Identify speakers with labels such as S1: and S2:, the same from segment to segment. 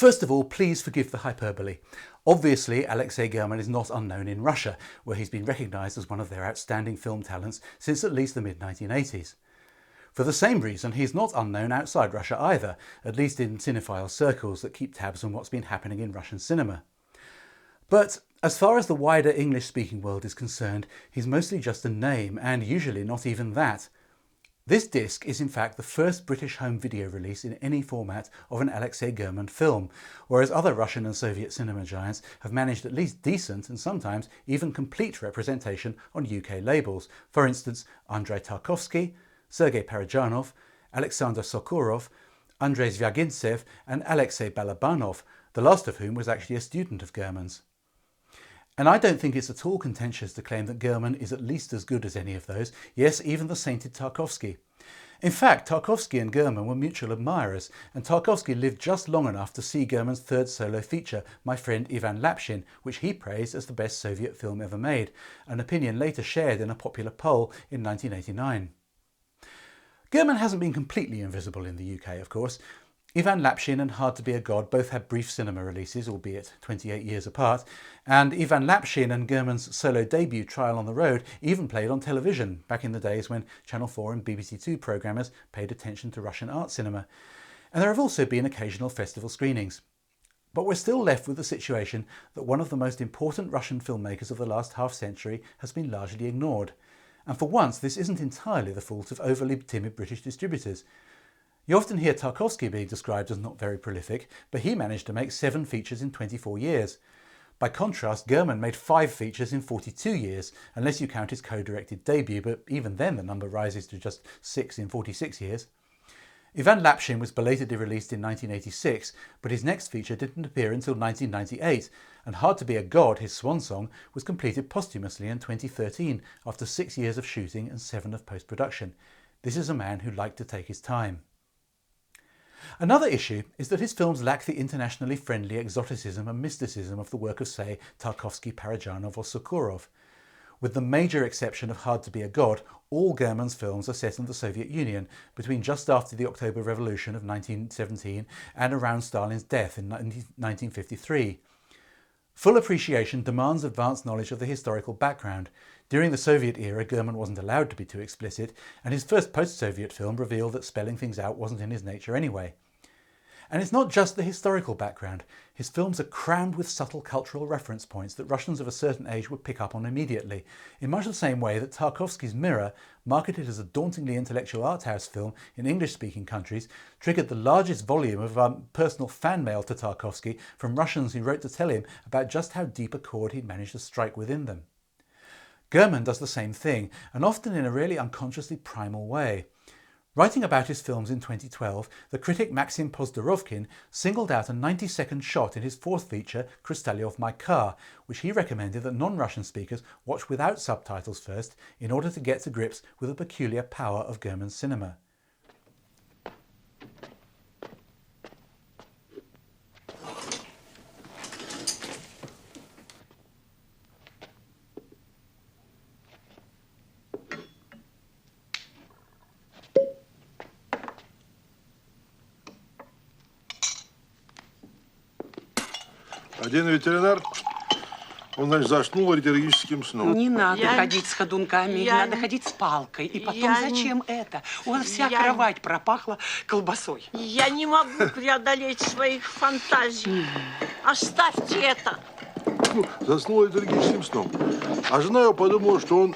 S1: First of all, please forgive the hyperbole. Obviously, Aleksei German is not unknown in Russia, where he's been recognised as one of their outstanding film talents since at least the mid-1980s. For the same reason, he's not unknown outside Russia either, at least in cinephile circles that keep tabs on what's been happening in Russian cinema. But as far as the wider English-speaking world is concerned, he's mostly just a name, and usually not even that. This disc is in fact the first British home video release in any format of an Aleksei German film, whereas other Russian and Soviet cinema giants have managed at least decent and sometimes even complete representation on UK labels. For instance, Andrei Tarkovsky, Sergei Parajanov, Alexander Sokurov, Andrei Zvyagintsev and Alexei Balabanov, the last of whom was actually a student of German's. And I don't think it's at all contentious to claim that German is at least as good as any of those, yes, even the sainted Tarkovsky. In fact, Tarkovsky and German were mutual admirers, and Tarkovsky lived just long enough to see German's third solo feature, My Friend Ivan Lapshin, which he praised as the best Soviet film ever made, an opinion later shared in a popular poll in 1989. German hasn't been completely invisible in the UK, of course. Ivan Lapshin and Hard to Be a God both had brief cinema releases, albeit 28 years apart, and Ivan Lapshin and German's solo debut Trial on the Road even played on television back in the days when Channel 4 and BBC Two programmers paid attention to Russian art cinema. And there have also been occasional festival screenings. But we're still left with the situation that one of the most important Russian filmmakers of the last half-century has been largely ignored. And for once, this isn't entirely the fault of overly timid British distributors. You often hear Tarkovsky being described as not very prolific, but he managed to make 7 features in 24 years. By contrast, German made 5 features in 42 years, unless you count his co-directed debut, but even then the number rises to just 6 in 46 years. Ivan Lapshin was belatedly released in 1986, but his next feature didn't appear until 1998, and Hard to Be a God, his swan song, was completed posthumously in 2013 after 6 years of shooting and 7 of post-production. This is a man who liked to take his time. Another issue is that his films lack the internationally friendly exoticism and mysticism of the work of, say, Tarkovsky, Parajanov or Sokurov. With the major exception of Hard to Be a God, all German's films are set in the Soviet Union between just after the October Revolution of 1917 and around Stalin's death in 1953. Full appreciation demands advanced knowledge of the historical background. During the Soviet era, German wasn't allowed to be too explicit, and his first post-Soviet film revealed that spelling things out wasn't in his nature anyway. And it's not just the historical background. His films are crammed with subtle cultural reference points that Russians of a certain age would pick up on immediately, in much the same way that Tarkovsky's Mirror, marketed as a dauntingly intellectual art house film in English-speaking countries, triggered the largest volume of personal fan mail to Tarkovsky from Russians who wrote to tell him about just how deep a chord he'd managed to strike within them. German does the same thing, and often in a really unconsciously primal way. Writing about his films in 2012, the critic Maxim Pozdorovkin singled out a 90-second shot in his fourth feature, Krystalyov My Car, which he recommended that non-Russian speakers watch without subtitles first in order to get to grips with the peculiar power of German cinema.
S2: Один ветеринар, он, значит, заснул аллергическим сном.
S3: Не надо ходить с ходунками, надо ходить с палкой. И потом, зачем это? У вас вся кровать пропахла колбасой.
S4: Я не могу преодолеть своих фантазий. Оставьте это.
S2: Заснул аллергическим сном. А жена его подумала, что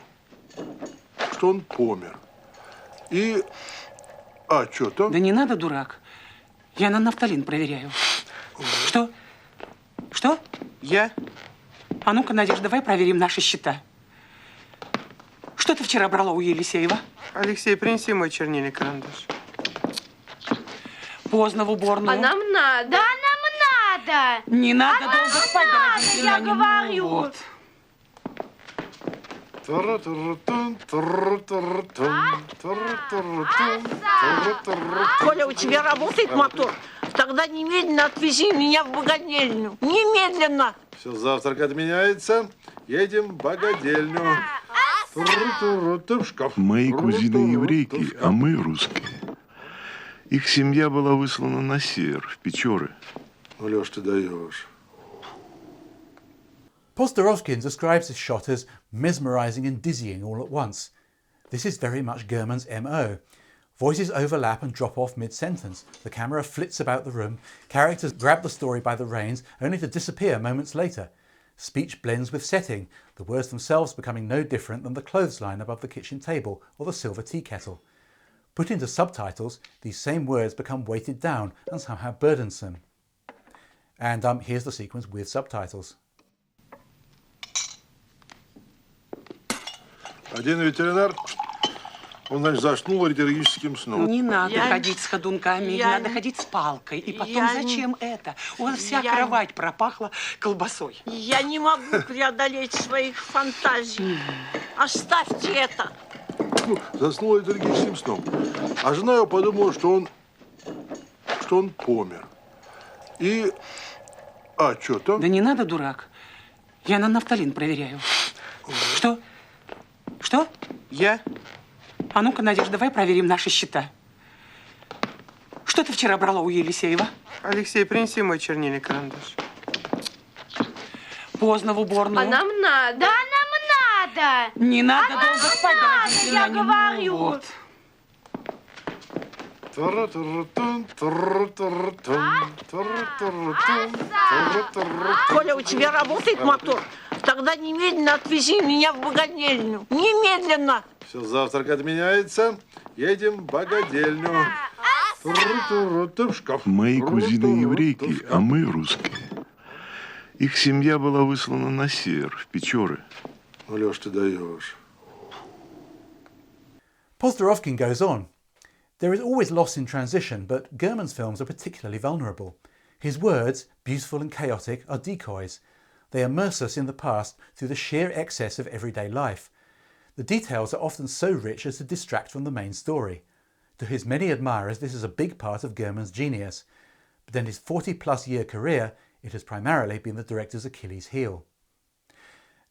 S2: он помер. И... А, что там?
S3: Да не надо, дурак. Я на нафталин проверяю. Что? Что?
S5: Я?
S3: А ну-ка, Надежда, давай проверим наши счета. Что ты вчера брала у Елисеева?
S5: Алексей, принеси мой чернильный карандаш.
S3: Поздно в уборную.
S6: А нам надо. Да, нам надо.
S3: Не надо долго спать, дорогие.
S6: Я говорю.
S3: Вот.
S4: Коля, у тебя работает мотор? Тогда немедленно отвези меня в богадельню. Немедленно!
S2: Все, завтрак отменяется. Едем в богадельню.
S7: Мои кузины еврейки, а мы русские. Их семья была выслана на север, в Печоры.
S2: Ну, Леш, ты даешь.
S1: Pozdorovkin describes this shot as mesmerising and dizzying all at once. This is very much German's MO. Voices overlap and drop off mid-sentence. The camera flits about the room. Characters grab the story by the reins, only to disappear moments later. Speech blends with setting, the words themselves becoming no different than the clothesline above the kitchen table or the silver tea kettle. Put into subtitles, these same words become weighted down and somehow burdensome. And here's the sequence with subtitles.
S2: Один ветеринар, он, значит, заснул аллергическим сном.
S3: Не надо
S4: Я-
S3: ходить с ходунками,
S4: я-
S3: надо ходить с палкой. И потом,
S4: я-
S3: зачем это? У вас вся
S4: я-
S3: кровать пропахла колбасой.
S4: Я не могу преодолеть своих фантазий. Оставьте это.
S2: Ну, заснул аллергическим сном. А жена его подумала, что он помер. И... А, что там?
S3: Да не надо, дурак. Я на нафталин проверяю. Что? Что?
S5: Я?
S3: А ну-ка, Надежда, давай проверим наши счета. Что ты вчера брала у Елисеева?
S5: Алексей, принеси мой чернильный карандаш.
S3: Поздно в уборную.
S6: А нам надо. Да, нам надо.
S3: Не надо
S6: А
S3: долго
S6: нам
S3: спать,
S6: надо,
S3: дорогие
S6: я
S3: мои. Ну
S6: говорю.
S3: вот.
S4: Коля, у тебя работает мотор? Тогда немедленно отвези меня в богадельню. Немедленно.
S2: Все, завтрак отменяется. Едем в богадельню. В шкаф.
S7: Мои кузины еврейки, а мы русские. Их семья была выслана на север, в Печоры.
S2: Ну, Леш, ты даешь.
S1: Pozdorovkin goes on. There is always loss in transition, but German's films are particularly vulnerable. His words, beautiful and chaotic, are decoys. They immerse us in the past through the sheer excess of everyday life. The details are often so rich as to distract from the main story. To his many admirers, this is a big part of German's genius. But in his 40-plus year career, it has primarily been the director's Achilles heel.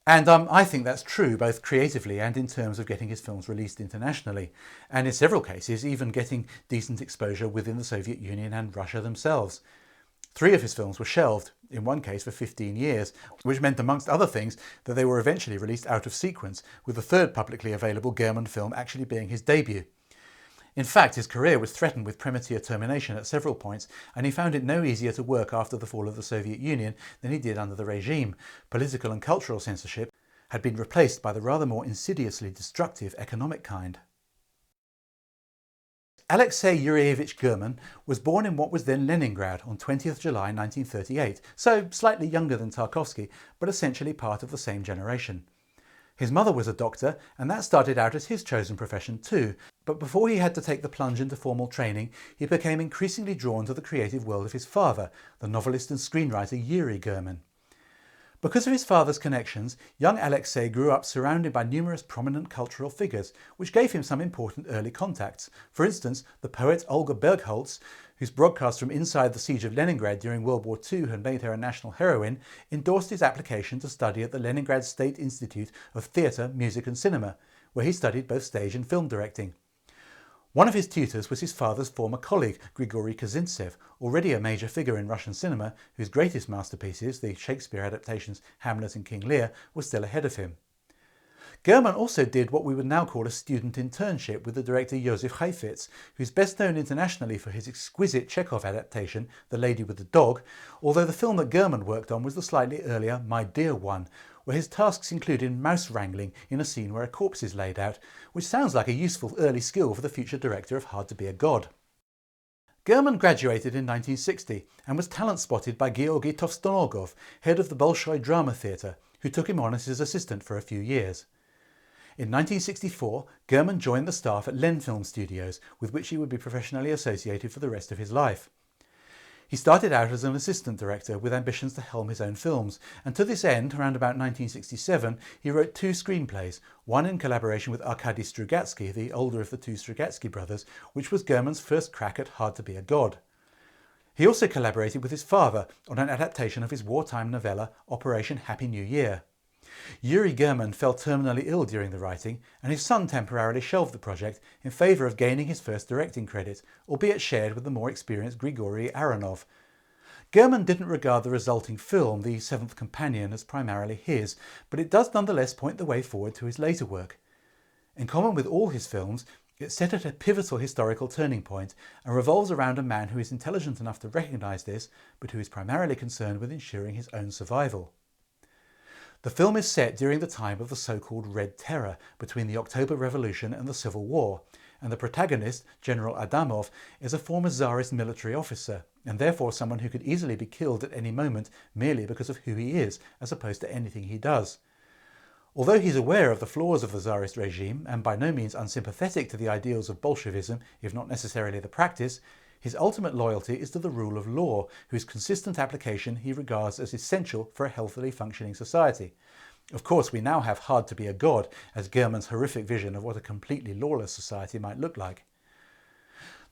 S1: And I think that's true both creatively and in terms of getting his films released internationally, and in several cases even getting decent exposure within the Soviet Union and Russia themselves. 3 of his films were shelved, in one case for 15 years, which meant amongst other things that they were eventually released out of sequence, with the third publicly available German film actually being his debut. In fact, his career was threatened with premature termination at several points, and he found it no easier to work after the fall of the Soviet Union than he did under the regime. Political and cultural censorship had been replaced by the rather more insidiously destructive economic kind. Aleksei Yurievich German was born in what was then Leningrad on 20th July 1938, so slightly younger than Tarkovsky, but essentially part of the same generation. His mother was a doctor, and that started out as his chosen profession too, but before he had to take the plunge into formal training, he became increasingly drawn to the creative world of his father, the novelist and screenwriter Yuri German. Because of his father's connections, young Aleksei grew up surrounded by numerous prominent cultural figures, which gave him some important early contacts. For instance, the poet Olga Bergholz, whose broadcasts from inside the siege of Leningrad during World War II had made her a national heroine, endorsed his application to study at the Leningrad State Institute of Theatre, Music and Cinema, where he studied both stage and film directing. One of his tutors was his father's former colleague, Grigory Kozintsev, already a major figure in Russian cinema, whose greatest masterpieces, the Shakespeare adaptations Hamlet and King Lear, were still ahead of him. German also did what we would now call a student internship with the director Josef Heifetz, who's best known internationally for his exquisite Chekhov adaptation, The Lady with the Dog, although the film that German worked on was the slightly earlier My Dear One, where his tasks included mouse wrangling in a scene where a corpse is laid out, which sounds like a useful early skill for the future director of Hard to Be a God. German graduated in 1960 and was talent spotted by Georgy Tovstonogov, head of the Bolshoi Drama Theatre, who took him on as his assistant for a few years. In 1964, German joined the staff at Len Film Studios, with which he would be professionally associated for the rest of his life. He started out as an assistant director with ambitions to helm his own films, and to this end, around about 1967, he wrote 2 screenplays, one in collaboration with Arkady Strugatsky, the older of the 2 Strugatsky brothers, which was German's first crack at Hard to Be a God. He also collaborated with his father on an adaptation of his wartime novella Operation Happy New Year. Yuri German fell terminally ill during the writing, and his son temporarily shelved the project in favour of gaining his first directing credit, albeit shared with the more experienced Grigory Aronov. German didn't regard the resulting film, The Seventh Companion, as primarily his, but it does nonetheless point the way forward to his later work. In common with all his films, it's set at a pivotal historical turning point and revolves around a man who is intelligent enough to recognise this, but who is primarily concerned with ensuring his own survival. The film is set during the time of the so-called Red Terror between the October Revolution and the Civil War, and the protagonist, General Adamov, is a former Tsarist military officer, and therefore someone who could easily be killed at any moment merely because of who he is, as opposed to anything he does. Although he's aware of the flaws of the Tsarist regime, and by no means unsympathetic to the ideals of Bolshevism, if not necessarily the practice, his ultimate loyalty is to the rule of law, whose consistent application he regards as essential for a healthily functioning society. Of course, we now have hard to be a god as German's horrific vision of what a completely lawless society might look like.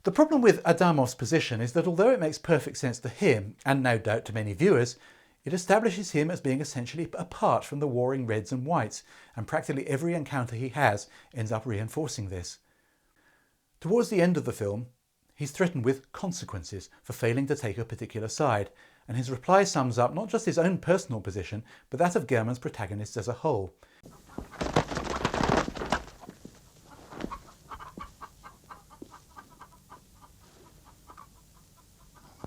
S1: The problem with Adamov's position is that although it makes perfect sense to him, and no doubt to many viewers, it establishes him as being essentially apart from the warring Reds and Whites, and practically every encounter he has ends up reinforcing this. Towards the end of the film, he's threatened with consequences for failing to take a particular side, and his reply sums up not just his own personal position, but that of German's protagonists as a whole.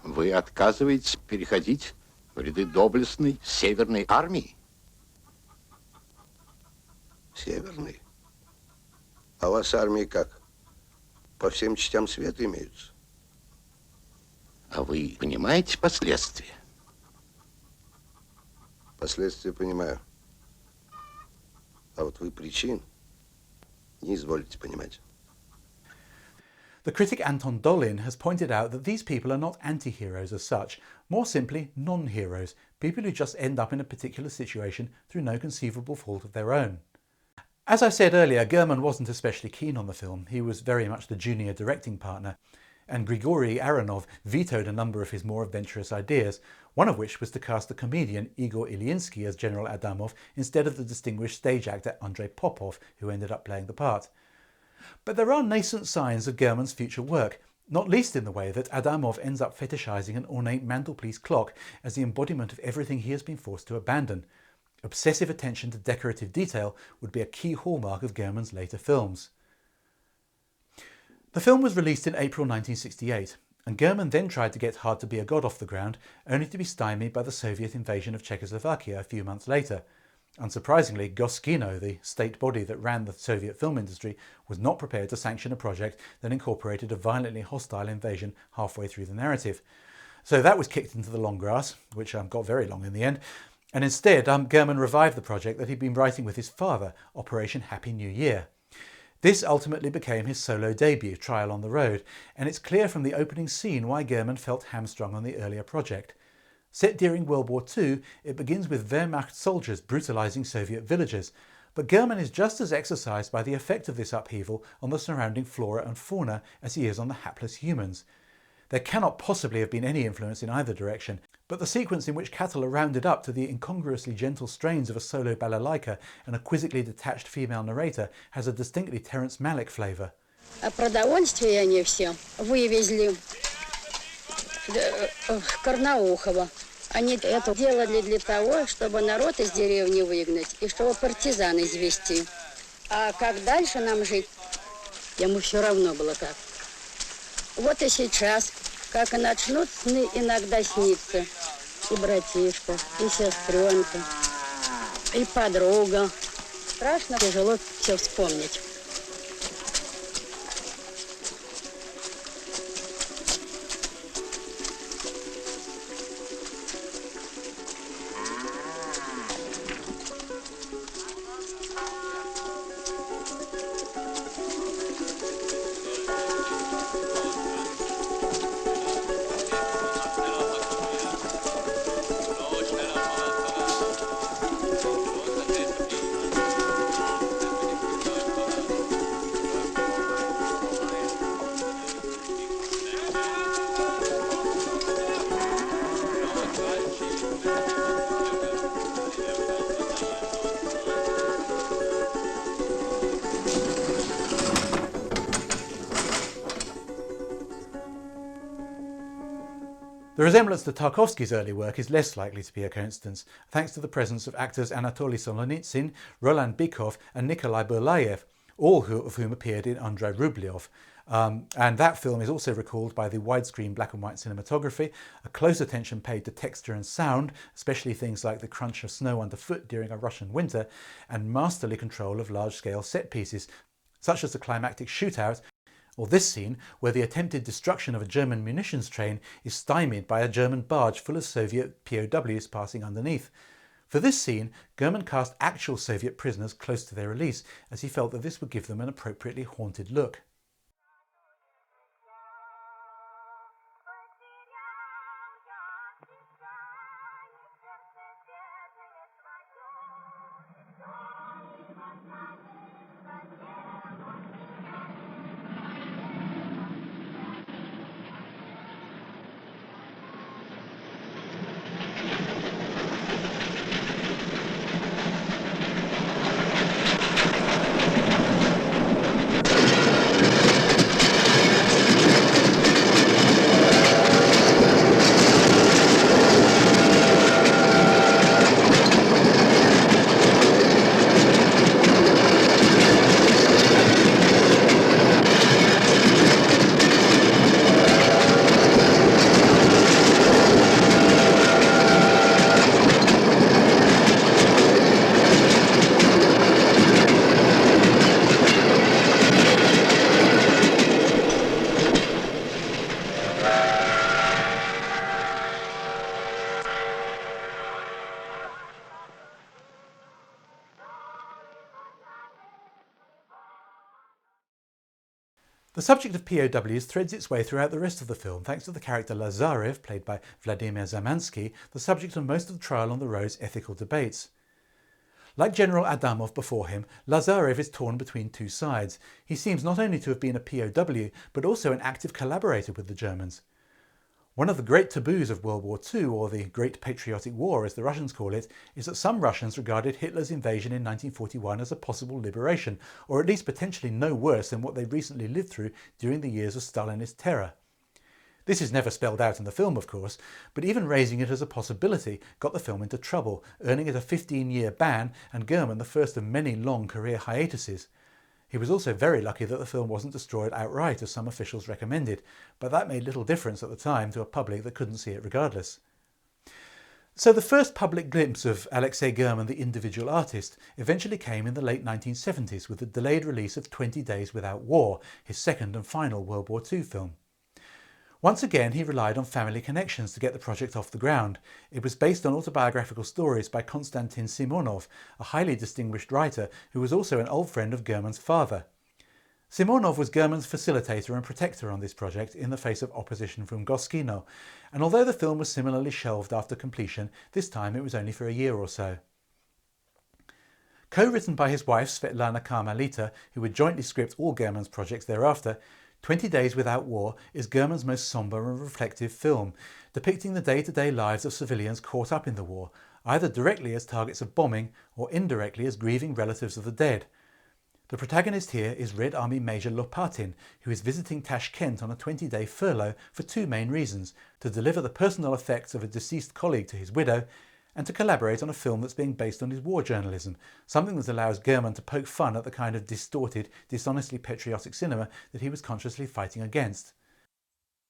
S8: Вы отказываетесь переходить в ряды доблестной Северной армии?
S9: Северный? А у вас армии как? По всем частям света имеются?
S8: А вы понимаете последствия?
S9: Последствия понимаю. А вот вы причин не изволите понимать.
S1: The critic Anton Dolin has pointed out that these people are not anti-heroes as such, more simply non-heroes, people who just end up in a particular situation through no conceivable fault of their own. As I said earlier, German wasn't especially keen on the film. He was very much the junior directing partner, and Grigory Aronov vetoed a number of his more adventurous ideas, one of which was to cast the comedian Igor Ilyinsky as General Adamov instead of the distinguished stage actor Andrei Popov, who ended up playing the part. But there are nascent signs of German's future work, not least in the way that Adamov ends up fetishizing an ornate mantelpiece clock as the embodiment of everything he has been forced to abandon. Obsessive attention to decorative detail would be a key hallmark of German's later films. The film was released in April 1968, and German then tried to get Hard to Be a God off the ground, only to be stymied by the Soviet invasion of Czechoslovakia a few months later. Unsurprisingly, Goskino, the state body that ran the Soviet film industry, was not prepared to sanction a project that incorporated a violently hostile invasion halfway through the narrative. So that was kicked into the long grass, which got very long in the end, and instead German revived the project that he'd been writing with his father, Operation Happy New Year. This ultimately became his solo debut, Trial on the Road, and it's clear from the opening scene why German felt hamstrung on the earlier project. Set during World War II, it begins with Wehrmacht soldiers brutalising Soviet villagers, but German is just as exercised by the effect of this upheaval on the surrounding flora and fauna as he is on the hapless humans. There cannot possibly have been any influence in either direction, but the sequence in which cattle are rounded up to the incongruously gentle strains of a solo balalaika and a quizzically detached female narrator has a distinctly Terence Malick flavour.
S10: А продовольствие они все вывезли в Карнаухово. Они это делали для того, чтобы народ из деревни выгнать и чтобы партизан извести. А как дальше нам жить, ему все равно было как. Вот и сейчас, как и начнут сны иногда сниться. И братишка, и сестренка, и подруга. Страшно тяжело все вспомнить.
S1: The resemblance to Tarkovsky's early work is less likely to be a coincidence, thanks to the presence of actors Anatoly Solonitsyn, Roland Bykov and Nikolai Burlayev, all of whom appeared in Andrei Rublev. And that film is also recalled by the widescreen black and white cinematography, a close attention paid to texture and sound, especially things like the crunch of snow underfoot during a Russian winter, and masterly control of large-scale set pieces, such as the climactic shootout, or this scene where the attempted destruction of a German munitions train is stymied by a German barge full of Soviet POWs passing underneath. For this scene, German cast actual Soviet prisoners close to their release, as he felt that this would give them an appropriately haunted look. The subject of POWs threads its way throughout the rest of the film thanks to the character Lazarev, played by Vladimir Zamansky, the subject of most of the trial on the road's ethical debates. Like General Adamov before him, Lazarev is torn between two sides. He seems not only to have been a POW, but also an active collaborator with the Germans. One of the great taboos of World War II, or the Great Patriotic War as the Russians call it, is that some Russians regarded Hitler's invasion in 1941 as a possible liberation, or at least potentially no worse than what they'd recently lived through during the years of Stalinist terror. This is never spelled out in the film, of course, but even raising it as a possibility got the film into trouble, earning it a 15-year ban and German the first of many long career hiatuses. He was also very lucky that the film wasn't destroyed outright, as some officials recommended, but that made little difference at the time to a public that couldn't see it regardless. So the first public glimpse of Aleksei German, the individual artist, eventually came in the late 1970s with the delayed release of 20 Days Without War, his second and final World War II film. Once again, he relied on family connections to get the project off the ground. It was based on autobiographical stories by Konstantin Simonov, a highly distinguished writer who was also an old friend of German's father. Simonov was German's facilitator and protector on this project in the face of opposition from Goskino, and although the film was similarly shelved after completion, this time it was only for a year or so. Co-written by his wife Svetlana Karmelita, who would jointly script all German's projects thereafter, 20 Days Without War is German's most sombre and reflective film, depicting the day-to-day lives of civilians caught up in the war, either directly as targets of bombing or indirectly as grieving relatives of the dead. The protagonist here is Red Army Major Lopatin, who is visiting Tashkent on a 20-day furlough for two main reasons: to deliver the personal effects of a deceased colleague to his widow, and to collaborate on a film that's being based on his war journalism, something that allows German to poke fun at the kind of distorted, dishonestly patriotic cinema that he was consciously fighting against.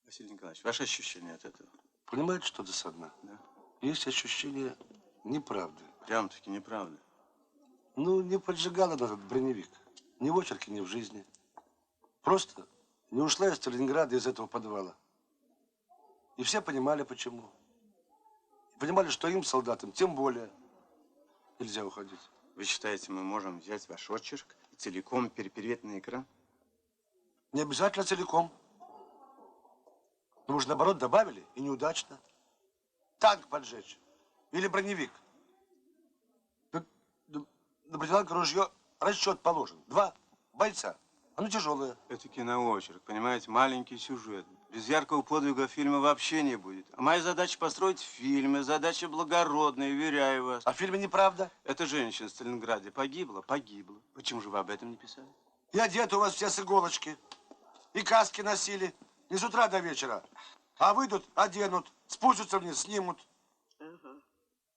S11: Василий Николаевич, ваши ощущения от этого?
S2: Понимаете, что досадно?
S11: Да.
S2: Есть ощущение неправды.
S11: Прям-таки неправда.
S2: Ну, не поджигал он этот броневик. Ни в очерке, ни в жизни. Просто не ушла из Сталинграда, из этого подвала. И все понимали, почему. Понимали, что им, солдатам, тем более нельзя уходить.
S11: Вы считаете, мы можем взять ваш очерк и целиком перепереть на экран?
S2: Не обязательно целиком. Но уж наоборот добавили, и неудачно. Танк поджечь. Или броневик. На противотанковое ружье расчет положен. 2 бойца. Оно тяжелое.
S11: Это киноочерк, понимаете, маленький сюжет. Без яркого подвига фильма вообще не будет. А моя задача построить фильмы, задача благородная, уверяю вас.
S2: А в фильме неправда?
S11: Эта женщина в Сталинграде погибла? Погибла. Почему же вы об этом не писали?
S2: И одеты у вас все с иголочки. И каски носили. Не с утра до вечера. А выйдут, оденут, спустятся вниз, снимут.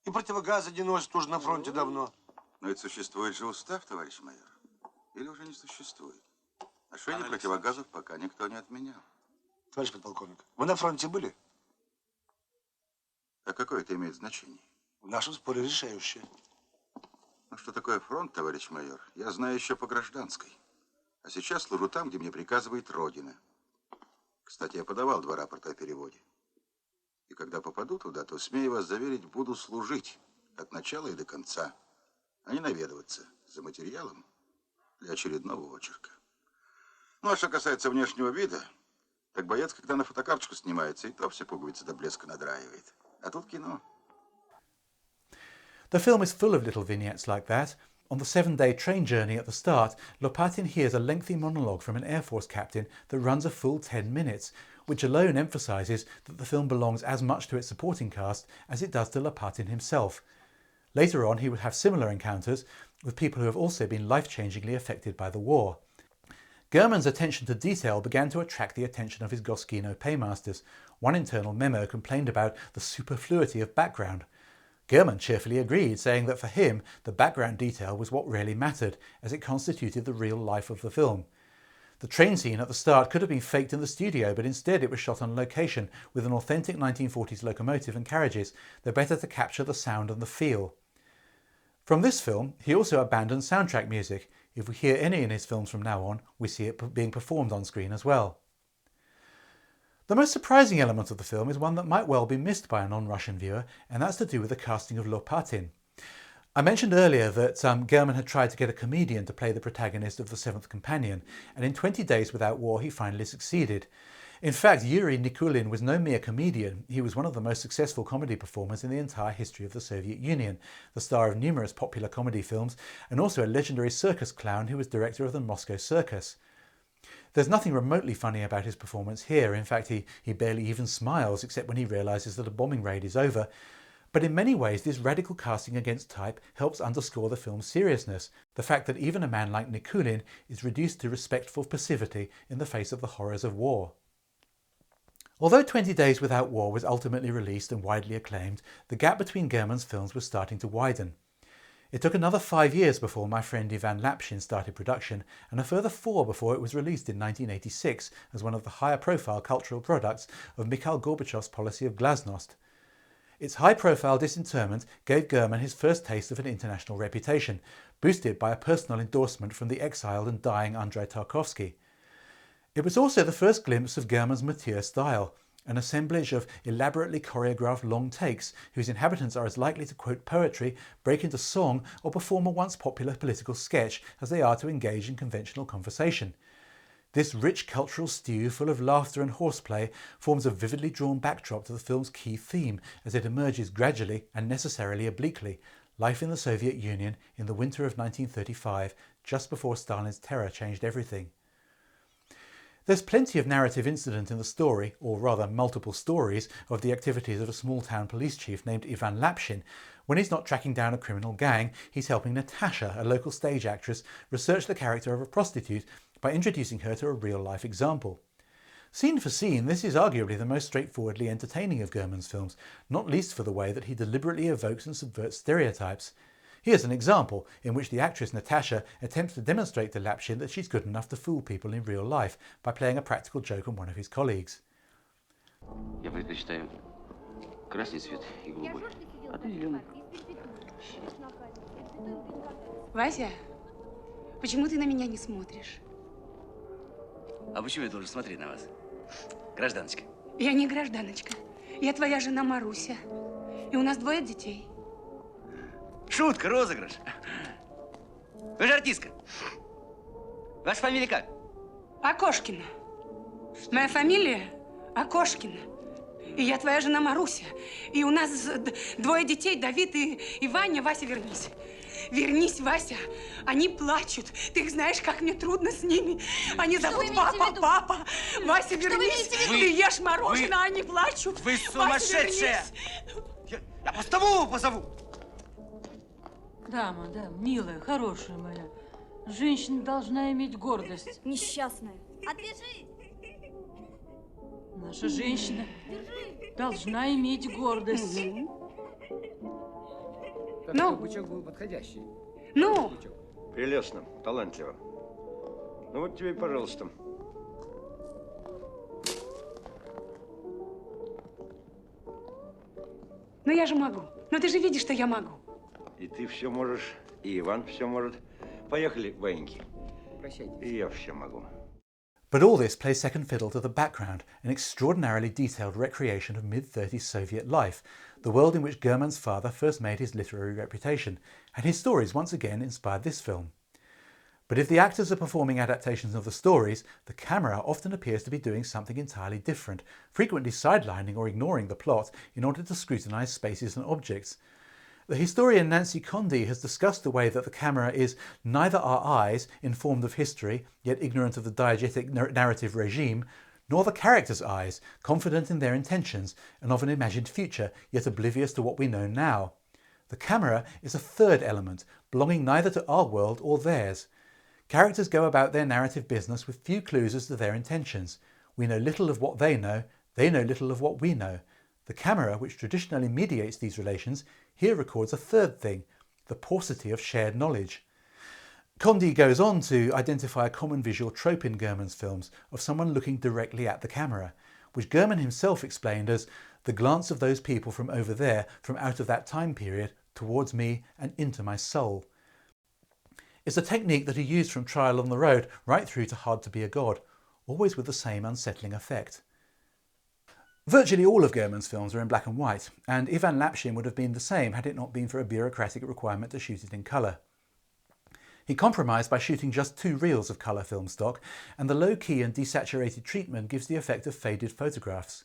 S2: И противогазы не носят уже на фронте давно.
S12: Но ведь существует же устав, товарищ майор. Или уже не существует? Ношение противогазов пока никто не отменял.
S2: Товарищ подполковник, вы на фронте были?
S12: А какое это имеет значение?
S2: В нашем споре решающее.
S12: Ну, что такое фронт, товарищ майор, я знаю еще по гражданской. А сейчас служу там, где мне приказывает Родина. Кстати, я подавал 2 рапорта о переводе. И когда попаду туда, то, смею вас заверить, буду служить от начала и до конца, а не наведываться за материалом для очередного очерка. Ну, а что касается внешнего вида, так боец, когда на фотокарточку снимается, и то все пуговицы до блеска надраивает. А тут кино.
S1: The film is full of little vignettes like that. On the 7-day train journey at the start, Lopatin hears a lengthy monologue from an Air Force captain that runs a full 10 minutes, which alone emphasises that the film belongs as much to its supporting cast as it does to Lopatin himself. Later on, he would have similar encounters with people who have also been life-changingly affected by the war. German's attention to detail began to attract the attention of his Goskino paymasters. One internal memo complained about the superfluity of background. German cheerfully agreed, saying that for him, the background detail was what really mattered, as it constituted the real life of the film. The train scene at the start could have been faked in the studio, but instead it was shot on location with an authentic 1940s locomotive and carriages, the better to capture the sound and the feel. From this film, he also abandoned soundtrack music. If we hear any in his films from now on, we see it being performed on screen as well. The most surprising element of the film is one that might well be missed by a non-Russian viewer, and that's to do with the casting of Lopatin. I mentioned earlier that German had tried to get a comedian to play the protagonist of The Seventh Companion, and in 20 Days Without War he finally succeeded. In fact, Yuri Nikulin was no mere comedian. He was one of the most successful comedy performers in the entire history of the Soviet Union, the star of numerous popular comedy films, and also a legendary circus clown who was director of the Moscow Circus. There's nothing remotely funny about his performance here. In fact, he barely even smiles, except when he realises that a bombing raid is over. But in many ways, this radical casting against type helps underscore the film's seriousness, the fact that even a man like Nikulin is reduced to respectful passivity in the face of the horrors of war. Although 20 Days Without War was ultimately released and widely acclaimed, the gap between German's films was starting to widen. It took another 5 years before my friend Ivan Lapshin started production, and a further 4 before it was released in 1986 as one of the higher profile cultural products of Mikhail Gorbachev's policy of glasnost. Its high-profile disinterment gave German his first taste of an international reputation, boosted by a personal endorsement from the exiled and dying Andrei Tarkovsky. It was also the first glimpse of German's mature style, an assemblage of elaborately choreographed long takes whose inhabitants are as likely to quote poetry, break into song, or perform a once popular political sketch as they are to engage in conventional conversation. This rich cultural stew, full of laughter and horseplay, forms a vividly drawn backdrop to the film's key theme as it emerges gradually and necessarily obliquely, life in the Soviet Union in the winter of 1935, just before Stalin's terror changed everything. There's plenty of narrative incident in the story, or rather multiple stories, of the activities of a small-town police chief named Ivan Lapshin. When he's not tracking down a criminal gang, he's helping Natasha, a local stage actress, research the character of a prostitute by introducing her to a real-life example. Scene for scene, this is arguably the most straightforwardly entertaining of German's films, not least for the way that he deliberately evokes and subverts stereotypes. Here's an example in which the actress Natasha attempts to demonstrate to Lapshin that she's good enough to fool people in real life by playing a practical joke on one of his colleagues.
S13: Я предпочитаю красный цвет и голубой, а ты зеленый.
S14: Вася, почему ты на меня не смотришь?
S13: А почему я должен смотреть на вас, гражданочка?
S14: Я не гражданочка. Я твоя жена Маруся. И у нас 2 детей.
S13: Шутка, розыгрыш. Вы же артистка. Ваша фамилия как?
S14: Окошкина. Моя фамилия Окошкина. И я твоя жена Маруся. И у нас 2 детей, Давид и Ваня. Вася, вернись. Вернись, Вася. Они плачут. Ты их знаешь, как мне трудно с ними. Они зовут папа, папа. Вася, вернись. Ты ешь мороженое, они плачут.
S13: Вы сумасшедшая! Я постового позову.
S15: Дама, да, милая, хорошая моя. Женщина должна иметь гордость.
S16: Несчастная. Отвяжись!
S15: Наша женщина должна иметь гордость.
S14: Ну?
S16: Бычок был подходящий.
S14: Ну?
S16: Прелестно, талантливо. Ну вот тебе, пожалуйста.
S14: Ну я же могу. Ну ты же видишь, что я могу.
S16: И ты все можешь, и Иван все может. Поехали, баиньки.
S2: Прощайте.
S16: И я все могу.
S1: But all this plays second fiddle to the background, an extraordinarily detailed recreation of mid-30s Soviet life, the world in which German's father first made his literary reputation, and his stories once again inspired this film. But if the actors are performing adaptations of the stories, the camera often appears to be doing something entirely different, frequently sidelining or ignoring the plot in order to scrutinise spaces and objects. The historian Nancy Conde has discussed the way that the camera is neither our eyes, informed of history, yet ignorant of the diegetic narrative regime, nor the characters' eyes, confident in their intentions and of an imagined future, yet oblivious to what we know now. The camera is a third element, belonging neither to our world or theirs. Characters go about their narrative business with few clues as to their intentions. We know little of what they know little of what we know. The camera, which traditionally mediates these relations, here records a third thing, the paucity of shared knowledge. Conde goes on to identify a common visual trope in German's films of someone looking directly at the camera, which German himself explained as the glance of those people from over there, from out of that time period, towards me and into my soul. It's a technique that he used from Trial on the Road right through to Hard to be a God, always with the same unsettling effect. Virtually all of German's films are in black and white, and Ivan Lapshin would have been the same had it not been for a bureaucratic requirement to shoot it in colour. He compromised by shooting just 2 reels of colour film stock, and the low-key and desaturated treatment gives the effect of faded photographs.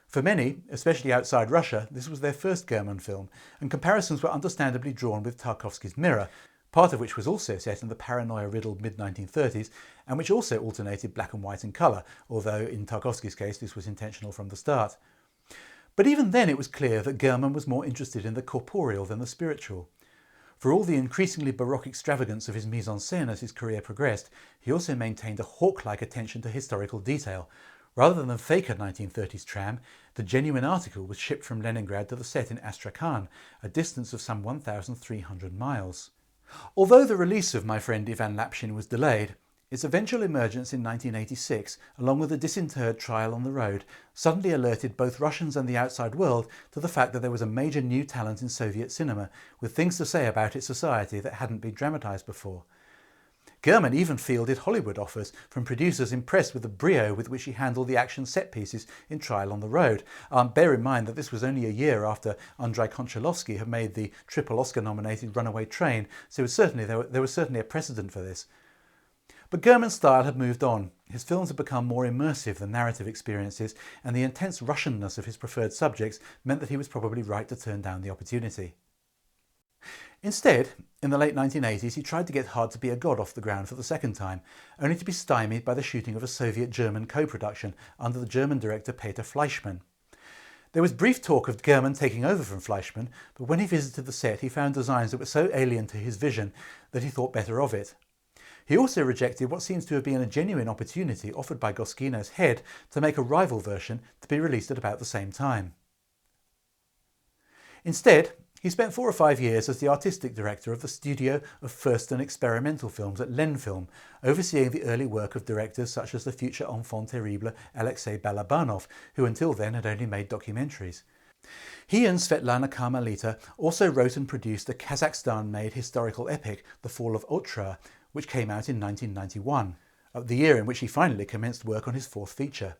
S1: For many, especially outside Russia, this was their first German film, and comparisons were understandably drawn with Tarkovsky's Mirror, part of which was also set in the paranoia-riddled mid-1930s, and which also alternated black and white and colour, although in Tarkovsky's case this was intentional from the start. But even then it was clear that German was more interested in the corporeal than the spiritual. For all the increasingly baroque extravagance of his mise-en-scène as his career progressed, he also maintained a hawk-like attention to historical detail. Rather than fake a 1930s tram, the genuine article was shipped from Leningrad to the set in Astrakhan, a distance of some 1,300 miles. Although the release of My Friend Ivan Lapshin was delayed, its eventual emergence in 1986, along with the disinterred Trial on the Road, suddenly alerted both Russians and the outside world to the fact that there was a major new talent in Soviet cinema, with things to say about its society that hadn't been dramatised before. German even fielded Hollywood offers from producers impressed with the brio with which he handled the action set pieces in Trial on the Road. Bear in mind that this was only a year after Andrei Konchalovsky had made the triple Oscar-nominated Runaway Train, so there was certainly a precedent for this. But German's style had moved on. His films had become more immersive than narrative experiences, and the intense Russianness of his preferred subjects meant that he was probably right to turn down the opportunity. Instead, in the late 1980s, he tried to get Hard to be a God off the ground for the second time, only to be stymied by the shooting of a Soviet-German co-production under the German director Peter Fleischmann. There was brief talk of German taking over from Fleischmann, but when he visited the set, he found designs that were so alien to his vision that he thought better of it. He also rejected what seems to have been a genuine opportunity offered by Goskino's Head to make a rival version to be released at about the same time. Instead, he spent 4 or 5 years as the artistic director of the studio of first and experimental films at Lenfilm, overseeing the early work of directors such as the future enfant terrible Aleksei Balabanov, who until then had only made documentaries. He and Svetlana Karmelita also wrote and produced a Kazakhstan-made historical epic, The Fall of Otrar, which came out in 1991, the year in which he finally commenced work on his 4th feature.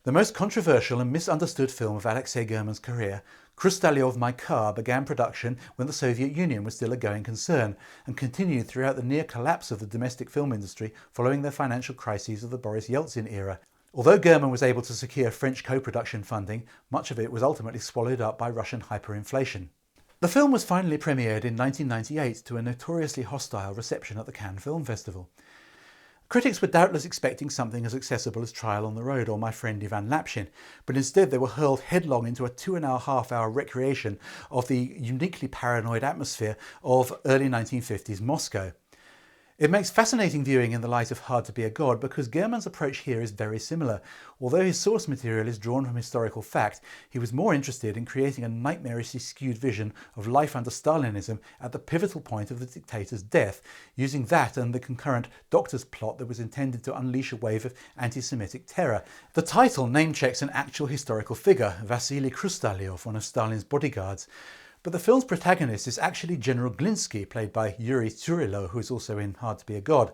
S1: The most controversial and misunderstood film of Alexei German's career, Khrustalyov My Car, began production when the Soviet Union was still a going concern and continued throughout the near collapse of the domestic film industry following the financial crises of the Boris Yeltsin era. Although German was able to secure French co-production funding, much of it was ultimately swallowed up by Russian hyperinflation. The film was finally premiered in 1998 to a notoriously hostile reception at the Cannes Film Festival. Critics were doubtless expecting something as accessible as Trial on the Road or My Friend Ivan Lapshin, but instead they were hurled headlong into a 2.5-hour recreation of the uniquely paranoid atmosphere of early 1950s Moscow. It makes fascinating viewing in the light of Hard to Be a God because German's approach here is very similar. Although his source material is drawn from historical fact, he was more interested in creating a nightmarishly skewed vision of life under Stalinism at the pivotal point of the dictator's death, using that and the concurrent doctor's plot that was intended to unleash a wave of anti-Semitic terror. The title name-checks an actual historical figure, Vasily Krustaliov, one of Stalin's bodyguards. But the film's protagonist is actually General Glinsky, played by Yuri Tsurilo, who is also in Hard to Be a God.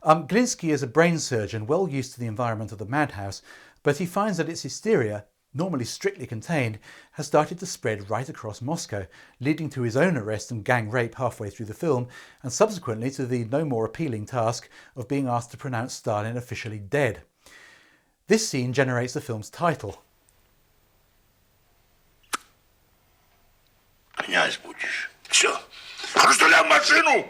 S1: Glinsky is a brain surgeon well used to the environment of the madhouse, but he finds that its hysteria, normally strictly contained, has started to spread right across Moscow, leading to his own arrest and gang rape halfway through the film, and subsequently to the no more appealing task of being asked to pronounce Stalin officially dead. This scene generates the film's title.
S7: Князь будешь. Все. Хрусталя машину!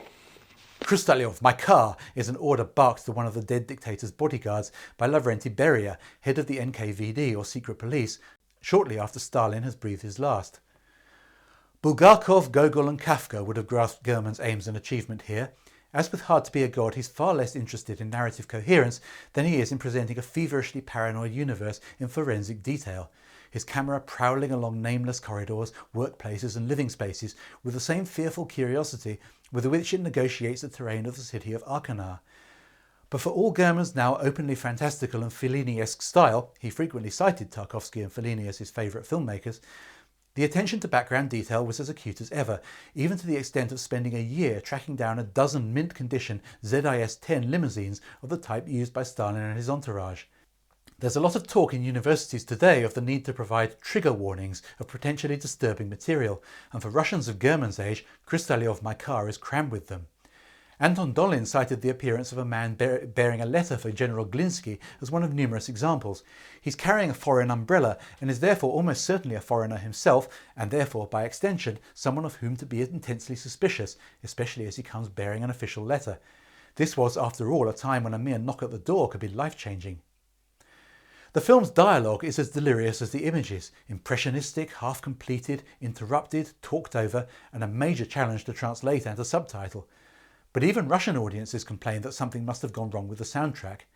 S1: Krustaliov, my car, is an order barked to one of the dead dictator's bodyguards by Lavrenti Beria, head of the NKVD or secret police, shortly after Stalin has breathed his last. Bulgakov, Gogol and Kafka would have grasped German's aims and achievement here. As with Hard to Be a God, he's far less interested in narrative coherence than he is in presenting a feverishly paranoid universe in forensic detail. His camera prowling along nameless corridors, workplaces and living spaces with the same fearful curiosity with which it negotiates the terrain of the city of Arkana. But for all German's now openly fantastical and Fellini-esque style, he frequently cited Tarkovsky and Fellini as his favourite filmmakers, the attention to background detail was as acute as ever, even to the extent of spending a year tracking down a dozen mint-condition ZIS-10 limousines of the type used by Stalin and his entourage. There's a lot of talk in universities today of the need to provide trigger warnings of potentially disturbing material, and for Russians of German's age, Krustaliov My Car is crammed with them. Anton Dolin cited the appearance of a man bearing a letter for General Glinsky as one of numerous examples. He's carrying a foreign umbrella and is therefore almost certainly a foreigner himself, and therefore, by extension, someone of whom to be intensely suspicious, especially as he comes bearing an official letter. This was, after all, a time when a mere knock at the door could be life-changing. The film's dialogue is as delirious as the images, impressionistic, half-completed, interrupted, talked over, and a major challenge to translate and to subtitle. But even Russian audiences complained that something must have gone wrong with the soundtrack.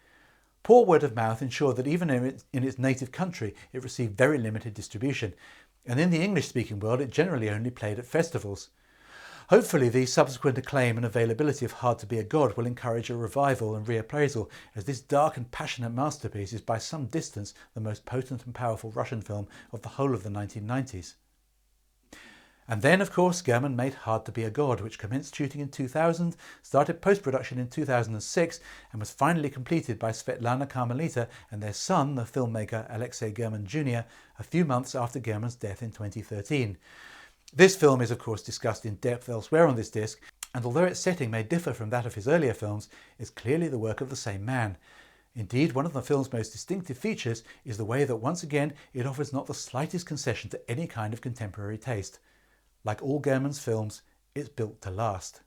S1: Poor word of mouth ensured that even in its native country it received very limited distribution, and in the English-speaking world it generally only played at festivals. Hopefully the subsequent acclaim and availability of Hard to Be a God will encourage a revival and reappraisal, as this dark and passionate masterpiece is by some distance the most potent and powerful Russian film of the whole of the 1990s. And then, of course, German made Hard to Be a God, which commenced shooting in 2000, started post-production in 2006, and was finally completed by Svetlana Karmelita and their son, the filmmaker Aleksei German Jr., a few months after German's death in 2013. This film is, of course, discussed in depth elsewhere on this disc, and although its setting may differ from that of his earlier films, it's clearly the work of the same man. Indeed, one of the film's most distinctive features is the way that once again it offers not the slightest concession to any kind of contemporary taste. Like all German's films, it's built to last.